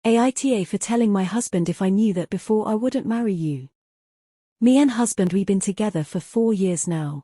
AITA for telling my husband if I knew that before I wouldn't marry you. Me and husband we been together for 4 years now.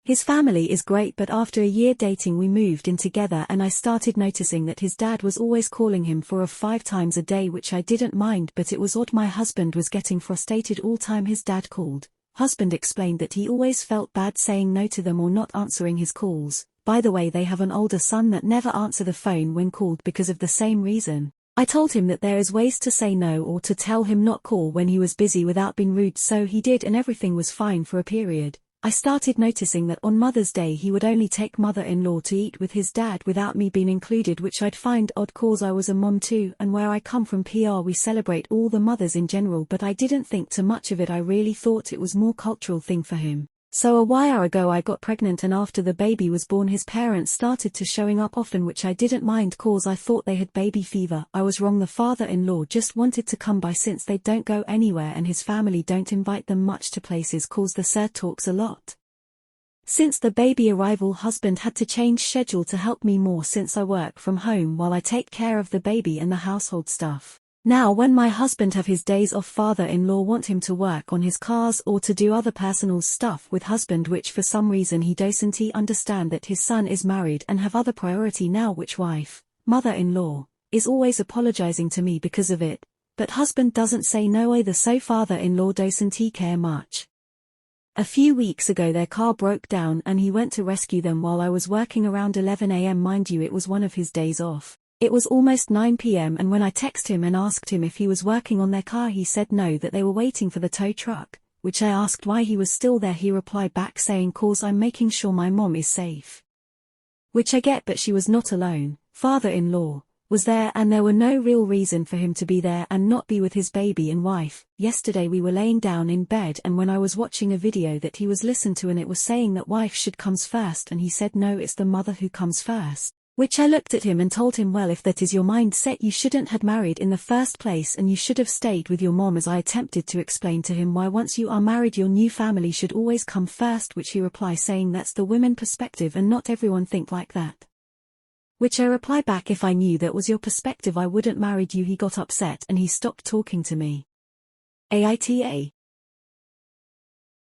His family is great but after a year dating we moved in together and I started noticing that his dad was always calling him 4 or 5 times a day which I didn't mind but it was odd my husband was getting frustrated all time his dad called. Husband explained that he always felt bad saying no to them or not answering his calls. By the way they have an older son that never answer the phone when called because of the same reason. I told him that there is ways to say no or to tell him not call when he was busy without being rude so he did and everything was fine for a period. I started noticing that on Mother's Day he would only take mother-in-law to eat with his dad without me being included which I'd find odd cause I was a mom too and where I come from PR we celebrate all the mothers in general but I didn't think too much of it I really thought it was more cultural thing for him. So a while ago I got pregnant and after the baby was born his parents started to showing up often which I didn't mind cause I thought they had baby fever. I was wrong the father-in-law just wanted to come by since they don't go anywhere and his family don't invite them much to places cause the sir talks a lot. Since the baby arrival husband had to change schedule to help me more since I work from home while I take care of the baby and the household stuff. Now when my husband have his days off father-in-law want him to work on his cars or to do other personal stuff with husband which for some reason he doesn't understand that his son is married and have other priority now which wife, mother-in-law, is always apologizing to me because of it, but husband doesn't say no either so father-in-law doesn't care much. A few weeks ago their car broke down and he went to rescue them while I was working around 11 AM mind you it was one of his days off. It was almost 9 PM and when I texted him and asked him if he was working on their car he said no that they were waiting for the tow truck, which I asked why he was still there he replied back saying cause I'm making sure my mom is safe. Which I get but she was not alone, father-in-law was there and there were no real reason for him to be there and not be with his baby and wife. Yesterday we were laying down in bed and when I was watching a video that he was listened to and it was saying that wife should comes first and he said no it's the mother who comes first. Which I looked at him and told him well if that is your mindset you shouldn't have married in the first place and you should have stayed with your mom as I attempted to explain to him why once you are married your new family should always come first which he replied saying that's the women perspective and not everyone think like that. Which I reply back if I knew that was your perspective I wouldn't married you he got upset and he stopped talking to me. AITA